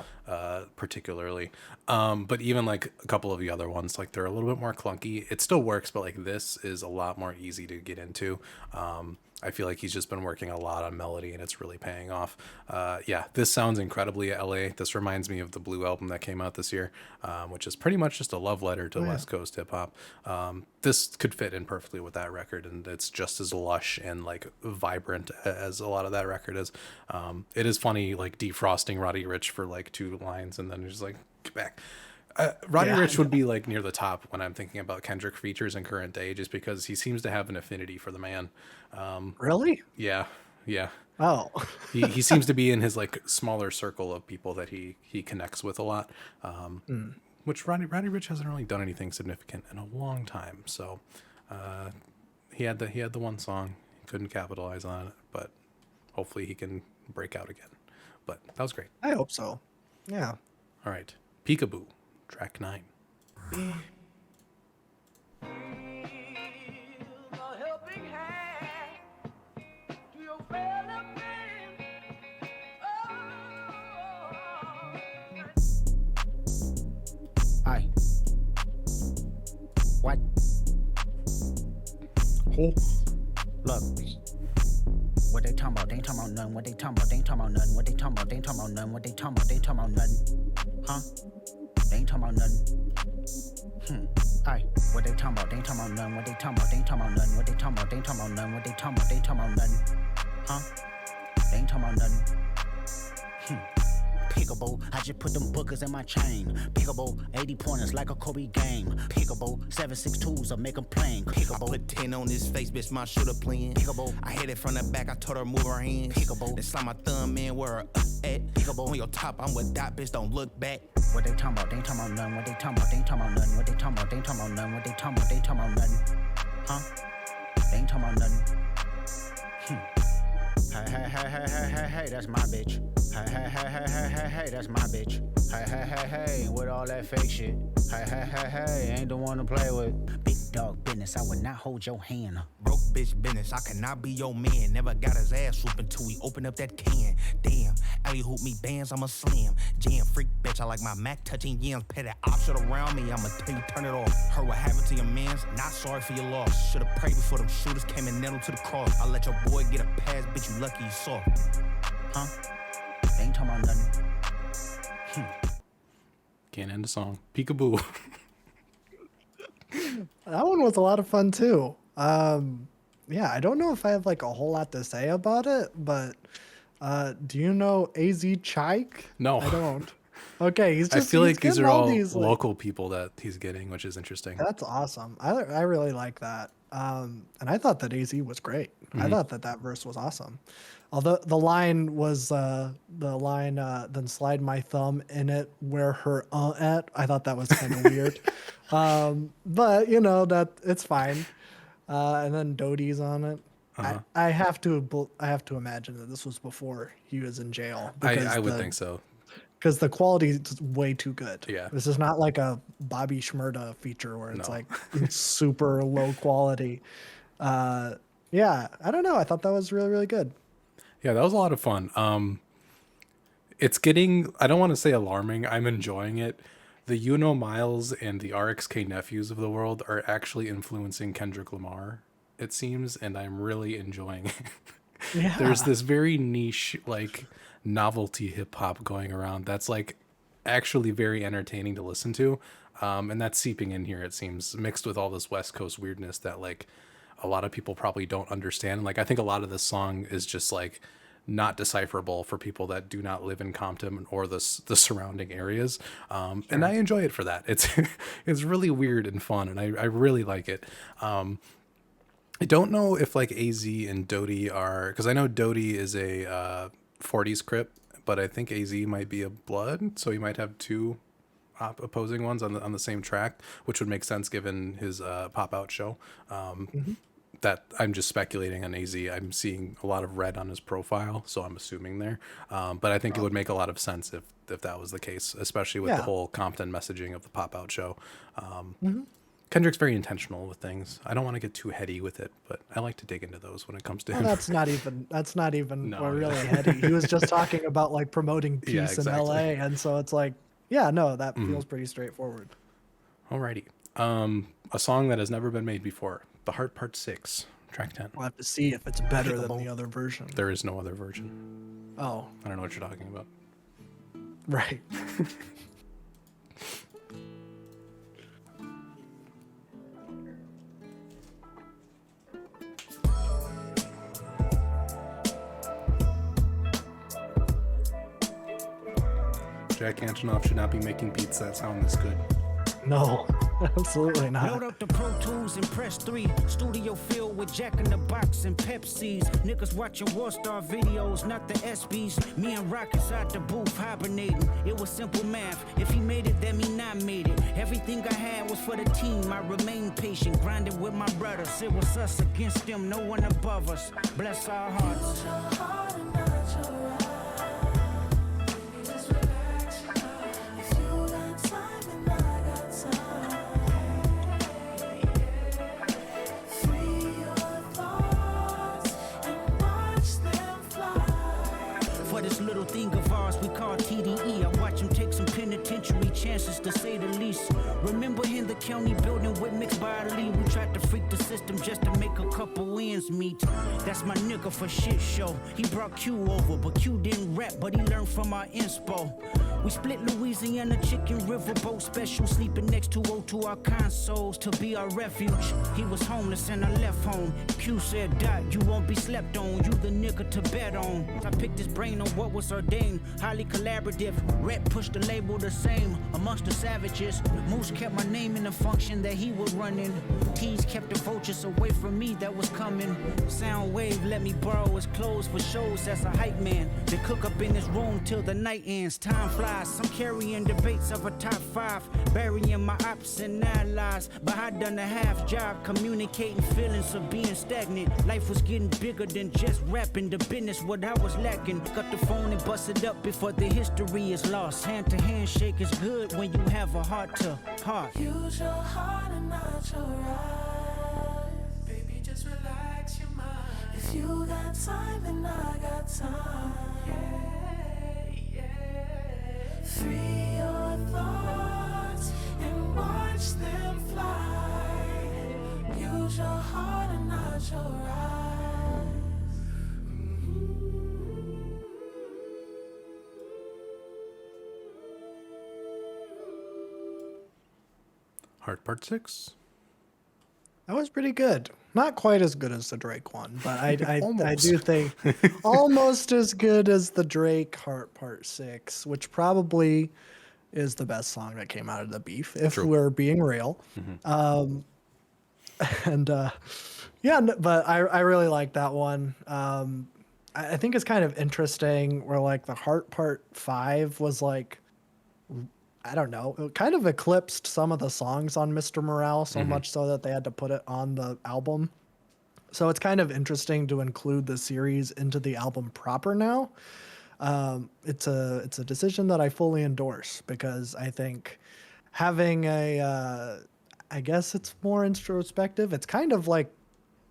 particularly. But even like a couple of the other ones, like they're a little bit more clunky. It still works, but like this is a lot more easy to get into. I feel like he's just been working a lot on melody and it's really paying off. Yeah, this sounds incredibly LA. This reminds me of the Blue album that came out this year, which is pretty much just a love letter to West Coast hip hop. This could fit in perfectly with that record, and it's just as lush and like vibrant as a lot of that record is. It is funny, like defrosting Roddy Ricch for like 2 lines and then just like, get back. Roddy Ricch would be like near the top when I'm thinking about Kendrick features in current day, just because he seems to have an affinity for the man. Really? Yeah. Oh. he seems to be in his like smaller circle of people that he connects with a lot. Which Roddy Ricch hasn't really done anything significant in a long time. So he had the one song, he couldn't capitalize on it, but hopefully he can break out again. But that was great. I hope so. Yeah. All right, Peekaboo, track 9. Aye. What? Oh. Look. What they talking about? They ain't talking about none. What they talking about? They ain't talking about none. What they talking about? They ain't talking about none. What they talking about? They ain't talking about none. Huh? They ain't talking about none. Aye. What they talking about? They ain't talking about none. What they talking about? They ain't talking about none. What they talking about? They ain't talking about none. What they talking about? They ain't talking about none. Huh? They ain't talking about none. Peekaboo, I just put them bookers in my chain. Peekaboo, 80 pointers like a Kobe game. Peekaboo, 7.62s, I make them plain. Peekaboo, I put 10 on his face, bitch, my shooter playing. Peekaboo, I hit it from the back, I told her move her hands. Peekaboo, then slide my thumb in where her at. Peekaboo, on your top, I'm with that bitch, don't look back. What they talking about? They ain't talking about none. What they talking about? They ain't talking about none. What they talking about? They ain't talking about none. What they talking about? They ain't talking about none. Huh? They ain't talking about none. Hey, that's my bitch. Hey, that's my bitch. Hey, with all that fake shit. Hey, ain't the one to play with. Big dog business, I would not hold your hand. Broke bitch business, I cannot be your man. Never got his ass whooping till we open up that can. Damn, alley hoop me bands, I'm a slam. Jam freak bitch, I like my Mac touching yams. Pet that option around me, I'ma tell you turn it off. Heard what happened to your mans, not sorry for your loss. Should've prayed before them shooters came and nailed him to the cross. I let your boy get a pass, bitch, you lucky you saw. Huh? They ain't talking about nothing. Can't end a song. Peekaboo. That one was a lot of fun too. Yeah, I don't know if I have like a whole lot to say about it, but do you know AZ Chike? No. I don't. Okay, he's just. I feel he's like these getting are all these, like- local people that he's getting, which is interesting. That's awesome. I really like that. And I thought that AZ was great. I thought that verse was awesome. Although the line was then slide my thumb in it where her at. I thought that was kind of weird. But you know that it's fine. And then Doty's on it. I have to imagine that this was before he was in jail. I would think so. Because the quality is way too good. Yeah. This is not like a Bobby Shmurda feature where it's like it's super low quality. Yeah, I don't know. I thought that was really, really good. Yeah, that was a lot of fun. It's getting, I don't want to say alarming. I'm enjoying it. The Uno Miles and the RXK nephews of the world are actually influencing Kendrick Lamar, it seems, and I'm really enjoying it. Yeah. There's this very niche, like, novelty hip hop going around that's like actually very entertaining to listen to. And that's seeping in here, it seems, mixed with all this West Coast weirdness that like a lot of people probably don't understand. Like I think a lot of this song is just like not decipherable for people that do not live in Compton or the surrounding areas. And I enjoy it for that. It's it's really weird and fun, and I really like it. I don't know if like AZ and Doty are, because I know Doty is a 40s Crip, but I think AZ might be a Blood, so he might have two opposing ones on the same track, which would make sense given his pop out show. That I'm just speculating on AZ. I'm seeing a lot of red on his profile, so I'm assuming there. But I think it would make a lot of sense if that was the case, especially with the whole Compton messaging of the pop out show. Kendrick's very intentional with things. I don't want to get too heady with it, but I like to dig into those when it comes to him. That's not even No, really heady. He was just talking about like promoting peace in LA, and so it's like, yeah, no, that feels pretty straightforward. Alrighty. A song that has never been made before. The Heart Part 6, track 10. We'll have to see if it's better than the other version. There is no other version. Oh, I don't know what you're talking about. right. Jack Antonoff should not be making beats that sound this good. No, absolutely Load not. up the Pro Tools and press 3. Studio filled with Jack in the Box and Pepsis. Niggas watching Warstar videos, not the SBs. Me and Rock inside the booth hibernating. It was simple math. If he made it, that mean I made it. Everything I had was for the team. I remained patient, grinding with my brothers. It was us against them, no one above us. Bless our hearts. For this little thing of ours we call TDE, I watch him take some penitentiary chances to say the least. Remember in the county building with mixed bodily, we tried to freak the system just to make a couple ends meet. That's my nigga for shit show. He brought Q over, but Q didn't rap, but he learned from our inspo. We split Louisiana chicken riverboat special, sleeping next to O2 our consoles to be our refuge. He was homeless and I left home. Q said, Dot, you won't be slept on, you the nigga to bet on. I picked his brain on what was ordained, highly collaborative. Rep pushed the label the same amongst the savages. Moose kept my name in the function that he was running. T's kept the vultures away from me that was coming. Soundwave let me borrow his clothes for shows as a hype man. They cook up in his room till the night ends. Time flies. I'm carrying debates of a top 5, burying my ops and allies. But I done a half job communicating feelings of being stagnant. Life was getting bigger than just rapping. The business what I was lacking. Got the phone and bust it up before the history is lost. Hand to hand shake is good when you have a heart to heart. Use your heart and not your eyes. Baby, just relax your mind. If you got time, then I got time. Free your thoughts and watch them fly. Use your heart and not your eyes. Heart Part 6. That was pretty good. Not quite as good as the Drake one, but I Almost. do think almost as good as the Drake Heart Part 6, which probably is the best song that came out of the beef, if True. we're being real. But I really like that one. I think it's kind of interesting where like the Heart Part 5 was like, I don't know, it kind of eclipsed some of the songs on Mr. Morale so much so that they had to put it on the album. So it's kind of interesting to include the series into the album proper now. It's a decision that I fully endorse because I think having I guess it's more introspective. It's kind of like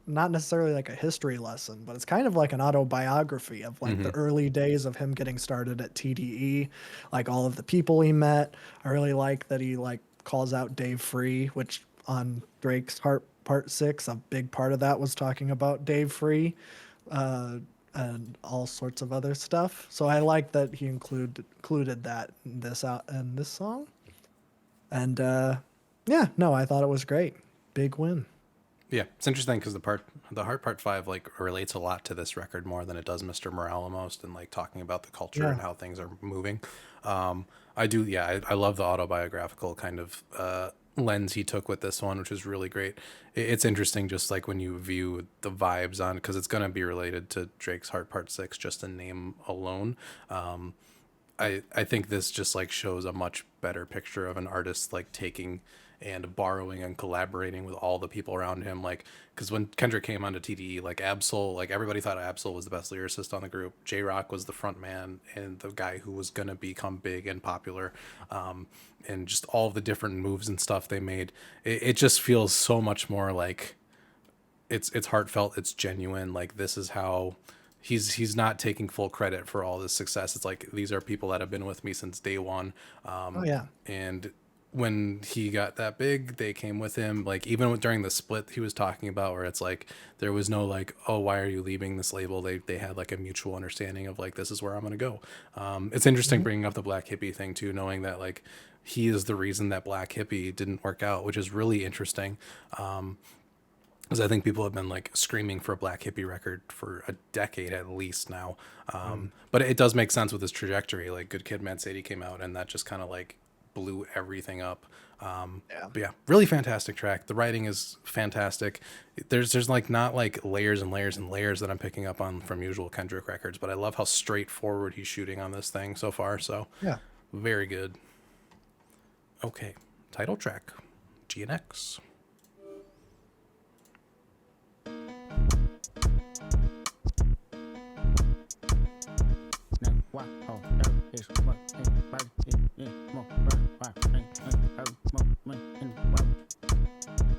not necessarily like a history lesson, but it's kind of like an autobiography of like the early days of him getting started at TDE, like all of the people he met. I really like that he like calls out Dave Free, which on Drake's Heart Part 6, a big part of that was talking about Dave Free, and all sorts of other stuff. So I like that he included that in this song. And yeah, no, I thought it was great. Big win. Yeah, it's interesting because the Heart Part 5 like relates a lot to this record more than it does Mr. Morale almost, and like talking about the culture and Yeah. how things are moving. I do, yeah, I love the autobiographical kind of lens he took with this one, which is really great. It's interesting just like when you view the vibes on, because it's going to be related to Drake's Heart Part 6, just in name alone. I think this just like shows a much better picture of an artist like taking and borrowing and collaborating with all the people around him. Like, because when Kendrick came onto TDE, like Absol, like everybody thought Absol was the best lyricist on the group. J Rock was the front man and the guy who was gonna become big and popular, and just all the different moves and stuff they made. It just feels so much more like it's heartfelt, it's genuine. Like this is how he's not taking full credit for all this success. It's like these are people that have been with me since day one. Oh yeah. And when he got that big, they came with him. Like even during the split he was talking about, where it's like there was no like, oh, why are you leaving this label? They had like a mutual understanding of like, this is where I'm gonna go. It's interesting bringing up the Black Hippie thing too, knowing that like he is the reason that Black Hippie didn't work out, which is really interesting. Because I think people have been like screaming for a Black Hippie record for a decade at least now. But it does make sense with his trajectory. Like Good Kid, Mad City came out and that just kind of like blew everything up. But yeah, really fantastic track. The writing is fantastic. There's like not like layers and layers and layers that I'm picking up on from usual Kendrick records, but I love how straightforward he's shooting on this thing so far. So Yeah. very good. Okay, title track, GNX.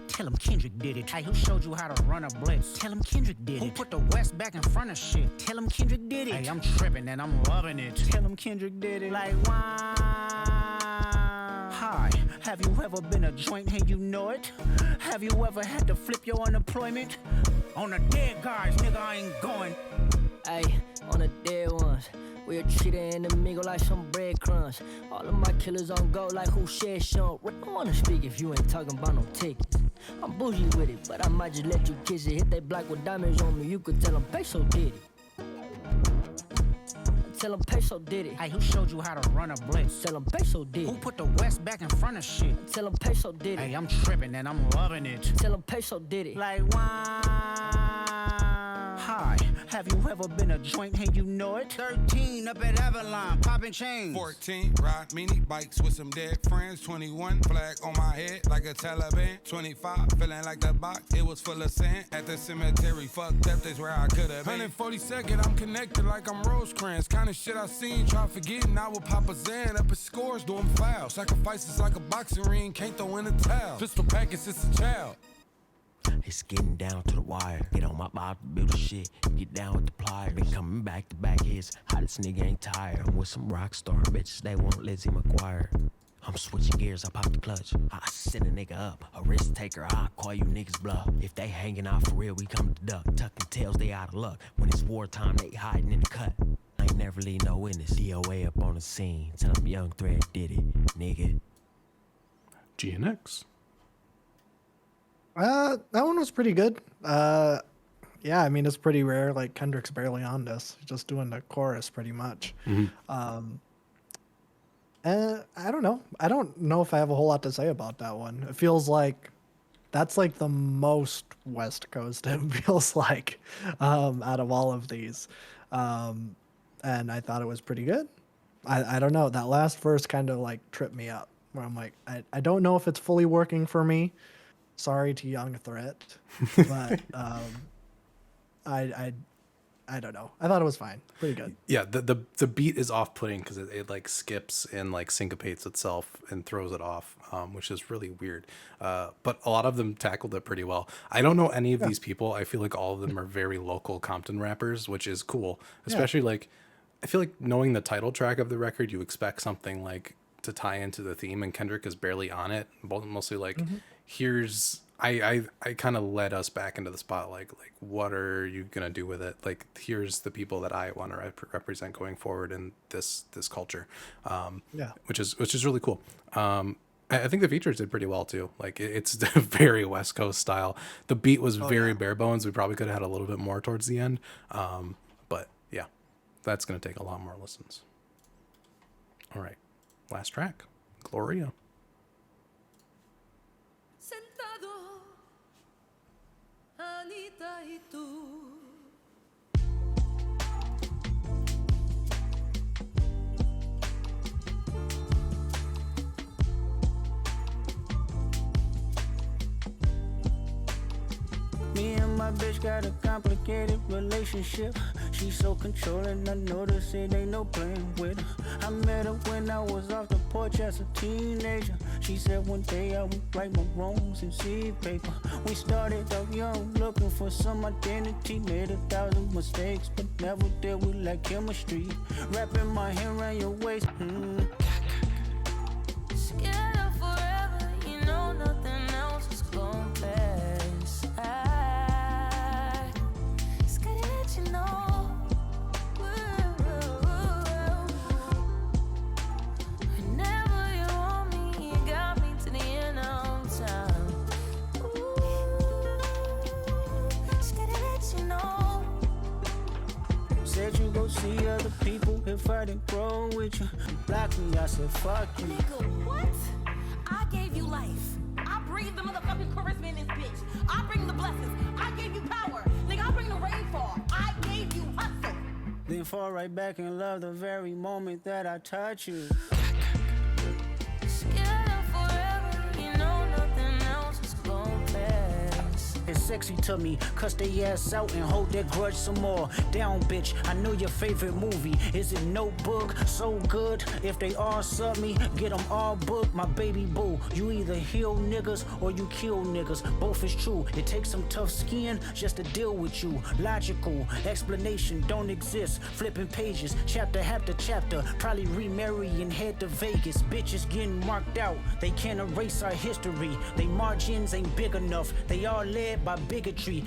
Tell him Kendrick did it. Hey, who showed you how to run a blitz? Tell him Kendrick did it. Who put the West back in front of shit? Tell him Kendrick did it. Hey, I'm tripping and I'm loving it. Tell him Kendrick did it. Like, why? Hi, have you ever been a joint and you know it? Have you ever had to flip your unemployment? On the dead guys, nigga, I ain't going. Ay, on the dead ones. We're treated in the mingle like some breadcrumbs. All of my killers on go like who said Sean. I don't wanna speak if you ain't talking about no tickets. I'm bougie with it, but I might just let you kiss it. Hit that block with diamonds on me, you could tell them Peso did it. Tell them Peso did it. Hey, who showed you how to run a blitz? Tell them Peso did Who it. put the West back in front of shit? Tell them Peso did it. Hey, I'm tripping and I'm loving it. Tell them Peso did it. Like, why? Hi, have you ever been a joint and you know it? 13 up at Avalon, popping chains. 14, ride mini bikes with some dead friends. 21, flag on my head like a Taliban. 25, feeling like the box, it was full of sand. At the cemetery, fucked up, that's where I could've been. 142nd, I'm connected like I'm Rosecrans. Kind of shit I seen, try forgetting I would pop a Zan. Up at scores, doing fouls. Sacrifices like a boxing ring, can't throw in a towel. Pistol packets, it's a child. It's getting down to the wire. Get on my bob, build the shit. Get down with the pliers. Been coming back to back hits. Hottest nigga ain't tired. I'm with some rock star bitches. They want Lizzie McGuire. I'm switching gears. I pop the clutch. I send a nigga up. A risk taker. I call you niggas bluff. If they hanging out for real, we come to duck. Tucking tails, they out of luck. When it's wartime, they hiding in the cut. I ain't never leave no witness. DOA up on the scene. Tell them Young Thread did it, nigga. GNX. That one was pretty good. Yeah, I mean it's pretty rare. Like Kendrick's barely on this, He's just doing the chorus pretty much. I don't know. I don't know if I have a whole lot to say about that one. It feels like that's like the most West Coast it feels like out of all of these. And I thought it was pretty good. I don't know. That last verse kind of like tripped me up where I'm like, I don't know if it's fully working for me. Sorry to Young Threat, but I don't know. I thought it was fine. Pretty good. Yeah, the beat is off-putting because it like skips and like syncopates itself and throws it off, which is really weird. But a lot of them tackled it pretty well. I don't know any of these people. I feel like all of them are very local Compton rappers, which is cool. Especially like, I feel like knowing the title track of the record, you expect something like to tie into the theme, and Kendrick is barely on it. Mostly like, here's I kind of led us back into the spotlight. Like, what are you gonna do with it? Like, here's the people that I want to represent going forward in this culture. Yeah. Which is really cool. I think the features did pretty well too. Like, it's very West Coast style. The beat was very bare bones. We probably could have had a little bit more towards the end. But yeah, that's gonna take a lot more listens. All right, last track, Gloria. Sentado, Anita y tú. Me and my bitch got a complicated relationship. She's so controlling, I notice it ain't no playing with her. I met her when I was off the porch as a teenager. She said one day I would write my wrongs in seed paper. We started off young, looking for some identity. Made 1,000 mistakes, but never did we like chemistry. Wrapping my hair around your waist. Scared of forever, you know nothing else is gon' last. I scared to let you know. Whenever you want me, you got me to the end of time. Scared to let you know. Said you go see other people if I didn't grow with you. Block me, I said fuck you. Nigga, what? I gave you life. I breathe the motherfucking charisma in this bitch. I bring the blessings. I gave you power. Nigga, I bring the rainfall. I gave you hustle. Then fall right back in love the very moment that I touch you. Scared of forever, you know nothing else is gon' last. It's sexy to me, cuss they ass out and hold that grudge some more. Down, bitch, I know your favorite movie. Is it Notebook? So good. If they all sub me, get them all booked. My baby boo, you either heal niggas or you kill niggas. Both is true. It takes some tough skin just to deal with you. Logical explanation don't exist. Flipping pages, chapter after chapter. Probably remarry and head to Vegas. Bitches getting marked out. They can't erase our history. They margins ain't big enough. They all led by bigotry.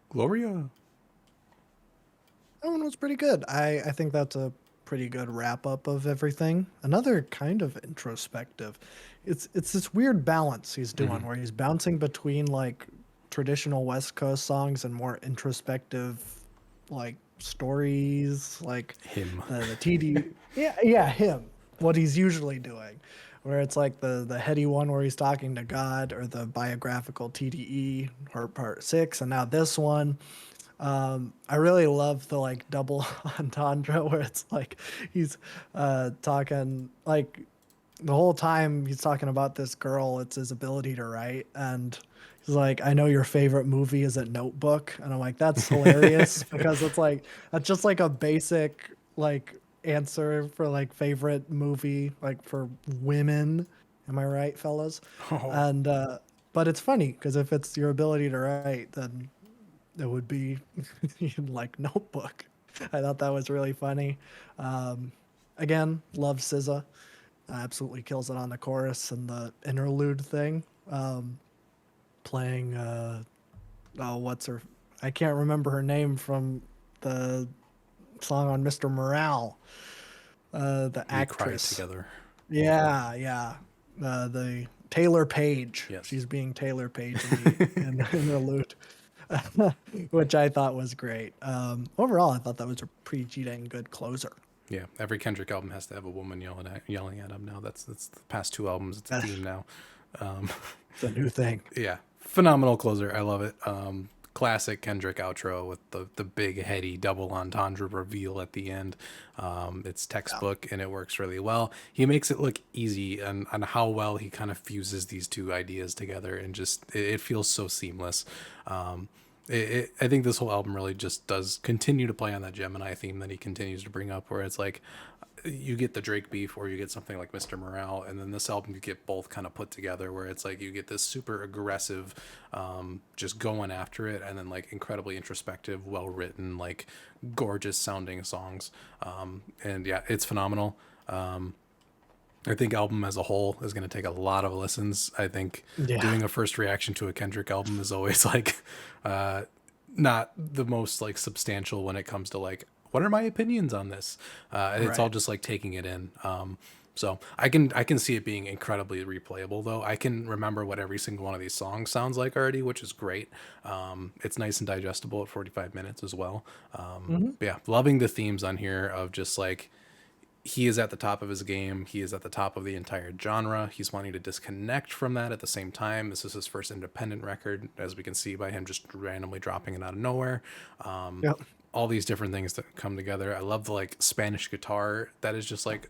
Gloria. That one was pretty good. I think that's a pretty good wrap up of everything. Another kind of introspective. It's this weird balance he's doing where he's bouncing between like traditional West Coast songs and more introspective like stories, like Him. the TD. Yeah, him. What he's usually doing. Where it's like the heady one where he's talking to God, or the biographical TDE or part 6, and now this one. I really love the like double entendre where it's like he's talking like the whole time he's talking about this girl. It's his ability to write, and he's like, "I know your favorite movie is a Notebook," and I'm like, "That's hilarious," because it's like that's just like a basic like answer for like favorite movie like for women. Am I right, fellas? Oh. And but it's funny because if it's your ability to write, then it would be like Notebook. I thought that was really funny. Again, love SZA. Absolutely kills it on the chorus and the interlude thing. Playing, what's her? I can't remember her name from the song on Mr. Morale. The actress. Together. Yeah. The Taylor Page. Yes. She's being Taylor Page in the interlude. Which I thought was great. Overall, I thought that was a pretty dang good closer. Yeah, every Kendrick album has to have a woman yelling at him now. That's the past 2 albums. It's a theme now. It's a new thing. Yeah, phenomenal closer. I love it. Classic Kendrick outro with the big heady double entendre reveal at the end. It's textbook and it works really well. He makes it look easy on how well he kind of fuses these two ideas together, and just it feels so seamless. I think this whole album really just does continue to play on that Gemini theme that he continues to bring up, where it's like, you get the Drake beef or you get something like Mr. Morale, and then this album you get both kind of put together where it's like you get this super aggressive just going after it, and then like incredibly introspective, well written, like gorgeous sounding songs. And yeah, it's phenomenal. I think album as a whole is going to take a lot of listens. I think doing a first reaction to a Kendrick album is always like not the most like substantial when it comes to like, what are my opinions on this? It's all just like taking it in. So I can see it being incredibly replayable though. I can remember what every single one of these songs sounds like already, which is great. It's nice and digestible at 45 minutes as well. But yeah, loving the themes on here of just like, he is at the top of his game. He is at the top of the entire genre. He's wanting to disconnect from that at the same time. This is his first independent record, as we can see by him just randomly dropping it out of nowhere. All these different things that come together. I love the like Spanish guitar that is just like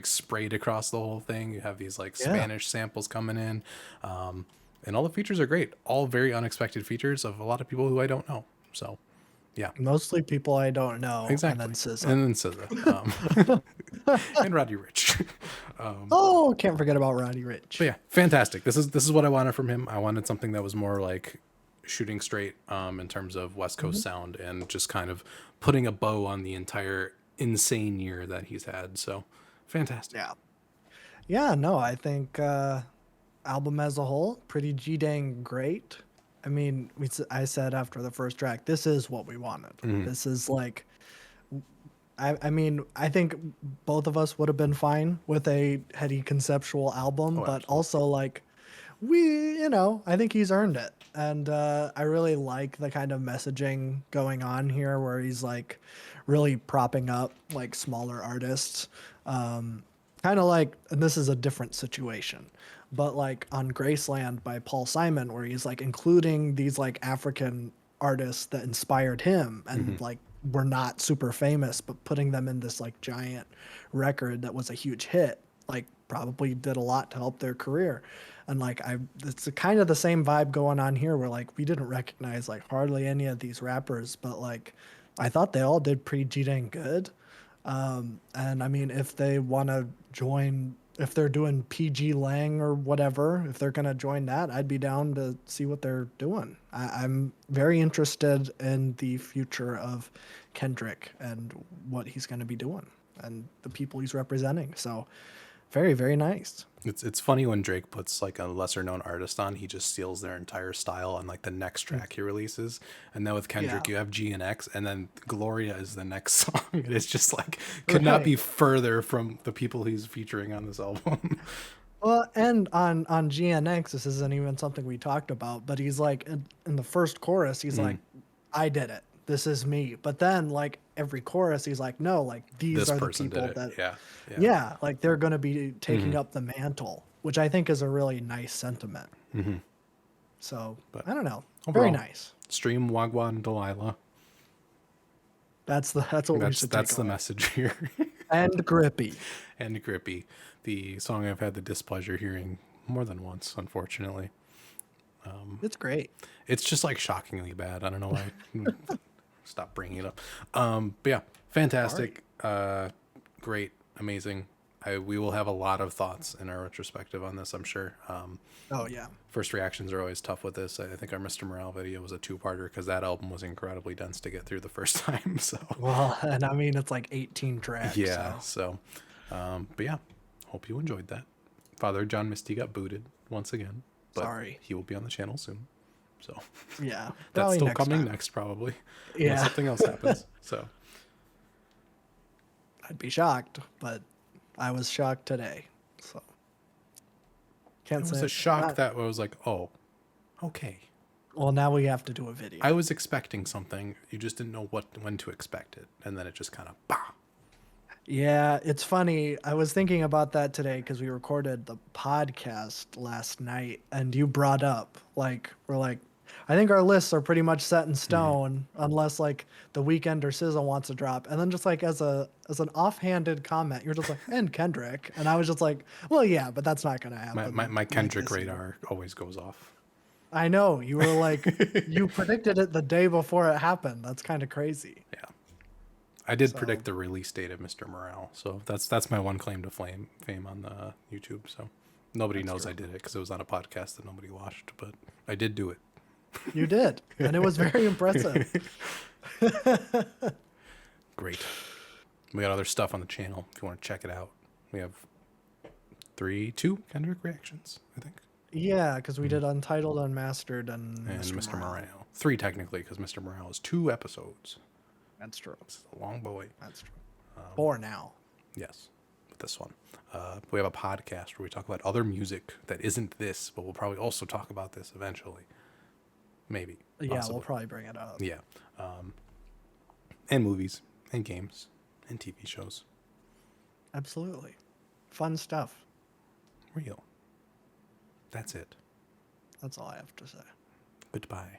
sprayed across the whole thing. You have these like Spanish samples coming in, and all the features are great. All very unexpected features of a lot of people who I don't know. So. Yeah, mostly people I don't know. Exactly, and then SZA, and Roddy Ricch. Can't forget about Roddy Ricch. But yeah, fantastic. This is what I wanted from him. I wanted something that was more like shooting straight in terms of West Coast sound, and just kind of putting a bow on the entire insane year that he's had. So fantastic. Yeah. No, I think album as a whole, pretty dang great. I mean, I said after the first track, this is what we wanted. This is like, I mean, I think both of us would have been fine with a heady conceptual album, but also like, I think he's earned it. And I really like the kind of messaging going on here where he's like really propping up like smaller artists. Kind of like, and this is a different situation, but like on Graceland by Paul Simon, where he's like including these like African artists that inspired him and like were not super famous, but putting them in this like giant record that was a huge hit, like probably did a lot to help their career. And like it's kind of the same vibe going on here where like we didn't recognize like hardly any of these rappers, but like I thought they all did pretty dang good. And I mean, if they want to join, if they're doing PG Lang or whatever, if they're going to join that, I'd be down to see what they're doing. I'm very interested in the future of Kendrick and what he's going to be doing and the people he's representing. So very, very nice. It's funny when Drake puts like a lesser known artist on, he just steals their entire style on like the next track he releases. And then with Kendrick, you have GNX, and then Gloria is the next song. It's just like could not be further from the people he's featuring on this album. Well, and on GNX, this isn't even something we talked about, but he's like in the first chorus, he's like, I did it. This is me. But then like every chorus, he's like, no, like these are the people that, like they're going to be taking up the mantle, which I think is a really nice sentiment. So but I don't know. Overall, very nice. Stream Wagwan Delilah. That's what we should take That's the message here. And Grippy. And Grippy. The song I've had the displeasure hearing more than once, unfortunately. It's great. It's just like shockingly bad. I don't know why. Stop bringing it up. But yeah, fantastic. Great, amazing. We will have a lot of thoughts in our retrospective on this, I'm sure. Oh yeah. First reactions are always tough with this. I think our Mr. Morale video was a 2-parter because that album was incredibly dense to get through the first time. So well, and I mean it's like 18 tracks. Yeah. So but yeah, hope you enjoyed that. Father John Misty got booted once again. But sorry. He will be on the channel soon. So yeah, that's still coming next probably. Yeah, unless something else happens. So I'd be shocked, but I was shocked today. So can't say it was a shock that was like, oh, okay. Well, now we have to do a video. I was expecting something. You just didn't know when to expect it, and then it just kind of bah. Yeah, it's funny. I was thinking about that today because we recorded the podcast last night, and you brought up like we're like, I think our lists are pretty much set in stone unless like the Weeknd or SZA wants to drop. And then just like as an offhanded comment, you're just like, and Kendrick. And I was just like, well, yeah, but that's not going to happen. My Kendrick radar always goes off. I know. You were like, you predicted it the day before it happened. That's kind of crazy. Yeah. I did So- predict the release date of Mr. Morale, so that's my one claim to fame on the YouTube. So nobody knows I did it because it was on a podcast that nobody watched, but I did do it. You did, and it was very impressive. Great. We got other stuff on the channel if you want to check it out. We have 2 Kendrick reactions, I think, Yeah, because we did Untitled, Unmastered, and Mr. Morale. 3 technically, because Mr. Morale is 2 episodes. That's true. It's a long boy. That's true. 4 now. Yes, with this one. We have a podcast where we talk about other music that isn't this, but we'll probably also talk about this eventually. Maybe. Yeah, possibly. we'll probably bring it up. Yeah. And movies, and games, and TV shows. Absolutely. Fun stuff. Real. That's it. That's all I have to say. Goodbye.